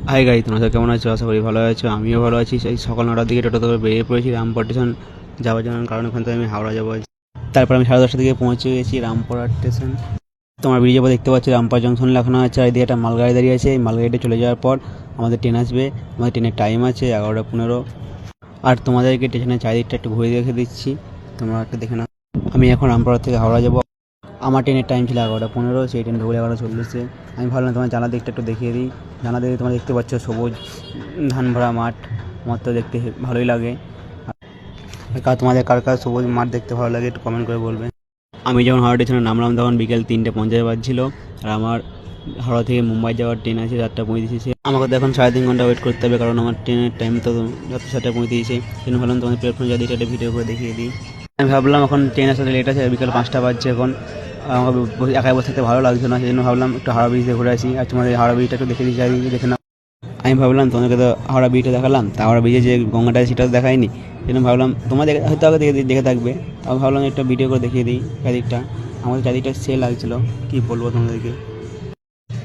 High গাই, তোমরা সব কেমন আছো? আশা করি ভালো আছো। আমিও ভালো আছি। সেই সকাল 9টার দিকে টোটো করে বেরিয়ে পড়েছি রামপুর স্টেশন যাওয়ার জন্য, কারণ ওখান থেকে আমি হাওড়া যাবো আজ। তারপর আমি 10:30টার দিকে পৌঁছে গেছি রামপুরহাট স্টেশন। তোমার ব্রিজের পর দেখতে পাচ্ছি রামপুর জংশন লেখানো আছে, আর এদিকে একটা মালগাড়ি দাঁড়িয়ে আছে। এই মালগাড়িটা চলে যাওয়ার পর আমাদের ট্রেন আসবে। আমাদের ট্রেনের টাইম আছে 11:15। আর তোমাদেরকে স্টেশনের চারিদিকটা একটু ঘুরে দেখে দিচ্ছি, তোমরা একটু দেখে নাও। আমি এখন রামপুরহাট থেকে হাওড়া যাবো। আমার ট্রেনের টাইম ছিল 11:15, সেই ট্রেন ঢুকলে 11:40। আমি ভাবলাম তোমার জানালা দিকটা একটু দেখিয়ে দিই। জানালা দিকে তোমরা দেখতে পাচ্ছ সবুজ ধান ভরা মাঠ। আমার তো দেখতে ভালোই লাগে। আর তোমাদের কার কার সবুজ মাঠ দেখতে ভালো লাগে একটু কমেন্ট করে বলবে। আমি যখন হাওড়া স্টেশনে নামলাম তখন বিকেল 3:50 বাজছিল। আর আমার হাওড়া থেকে মুম্বাই যাওয়ার ট্রেন আছে 4:35। আমাকে তো এখন 3.5 ঘন্টা ওয়েট করতে হবে, কারণ আমার ট্রেনের টাইম তো রাত 7:35। সেজন্য ভাবলাম তোমাদের প্ল্যাটফর্ম যদি একটা ভিডিও করে দেখিয়ে দিই। আমি ভাবলাম এখন ট্রেন আসতে লেট আছে, বিকেল 5টা বাজছে এখন। আমাকে একাই বসে থাকতে ভালো লাগছে না, সেই জন্য ভাবলাম একটু হাওড়া ব্রিজে ঘুরে আসি। আর তোমাদের হাওড়া ব্রিজটা একটু দেখে দিই, চারিদিকে দেখে নাও। আমি ভাবলাম তোমাদেরকে তো হাওড়া ব্রিজটা দেখালাম, তা হাওড়া ব্রিজে যে গঙ্গাটা আছে সেটা তো দেখায়নি। সেই জন্য ভাবলাম তোমাদের হয়তো আগে দেখে থাকবে, আমি ভাবলাম একটা ভিডিও করে দেখিয়ে দিই চারিদিকটা। আমাদের চারিদিকটা সে লাগছিলো, কী বলবো তোমাদেরকে।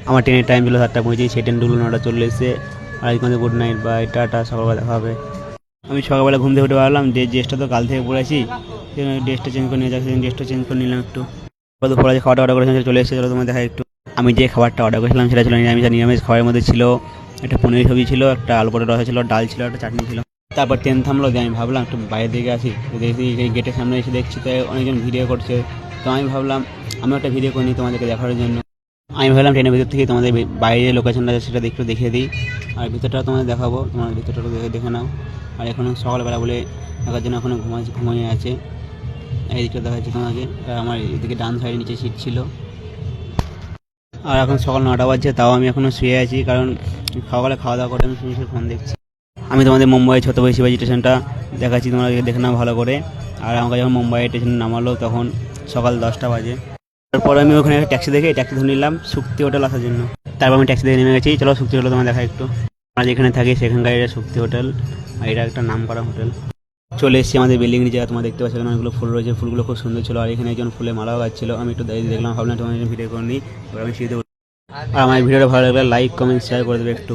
আমার ট্রেনের টাইম ছিল 7:25, সেই ট্রেন ঢুকলো 9:40। আর আজকে গুড নাইট, বাই, টাটা, সকালবেলা দেখা হবে। আমি সকালবেলা ঘুম থেকে উঠে পারলাম ড্রেসটা তো কাল থেকে পরেছি, ড্রেসটা চেঞ্জ করে নিয়ে যাচ্ছি। ড্রেসটা চেঞ্জ করে নিলাম একটু। দুপুরে যে খাবারটা অর্ডার করেছিলাম চলে এসেছে, চলো তোমার দেখা একটু। আমি যে খাবারটা অর্ডার করেছিলাম সেটা ছিল নিরামিষ। নিরামিষ খাবারের মধ্যে ছিল একটা পনির সবজি ছিল, একটা আলু পটের রসা ছিল, ডাল ছিল, একটা চাটনি ছিল। তারপর ট্রেন থামলো, দিয়ে আমি ভাবলাম একটু বাইরের দিকে আসি। দেখি এই গেটের সামনে এসে দেখছি তো অনেকজন ভিডিও করছে। তো আমি ভাবলাম আমি একটা ভিডিও করে নিই তোমাদেরকে দেখার জন্য। আমি ভাবলাম ট্রেনের ভিতর থেকে তোমাদের বাইরে লোকেশনটা সেটা একটু দেখিয়ে দিই। আর ভিতরটা তোমাদের দেখাবো, তোমার ভিতরটা দেখে নাও। আর এখন সকালবেলা বলে দেখার জন্য এখনও ঘুমিয়ে আছে। এই দিকটা দেখাচ্ছি তোমাকে। আর আমার এদিকে ডান সাইডে নিচে সিট ছিল। আর এখন সকাল 9টা বাজছে, তাও আমি এখনও শুয়ে আছি, কারণ সকালে খাওয়া দাওয়া করে আমি শুয়ে ফোন দেখছি। আমি তোমাদের মুম্বাই ছত্রপতি শিবাজি স্টেশনটা দেখাচ্ছি, তোমরা দেখে নাও ভালো করে। আর আমাকে যখন মুম্বাই স্টেশনে নামালো তখন সকাল 10টা বাজে। তারপর আমি ওখানে একটা ট্যাক্সি দেখে ট্যাক্সি ধরে নিলাম শক্তি হোটেল আসার জন্য। তারপর আমি ট্যাক্সি দেখে নেমে গেছি। চলো শক্তি হোটেল তোমার দেখা একটু। আমরা যেখানে থাকি সেখানকার এটা শক্তি হোটেল, আর এটা একটা নাম করা হোটেল। চলে এসেছি আমাদের বিল্ডিং নিচে। তোমরা দেখতে পাচ্ছ এখানে অনেকগুলো ফুল রয়েছে, ফুলগুলো খুব সুন্দর ছিল। আর এখানে একজন ফুলে মালাও গাচ্ছিল। আমি একটু দাঁড়িয়ে দেখলাম, ভাবলাম তোমার ভিডিও করে নিই। এবার আমি সিঁড়িতে। আর আমার ভিডিওটা ভালো লাগলে লাইক কমেন্ট শেয়ার করে দেবে একটু।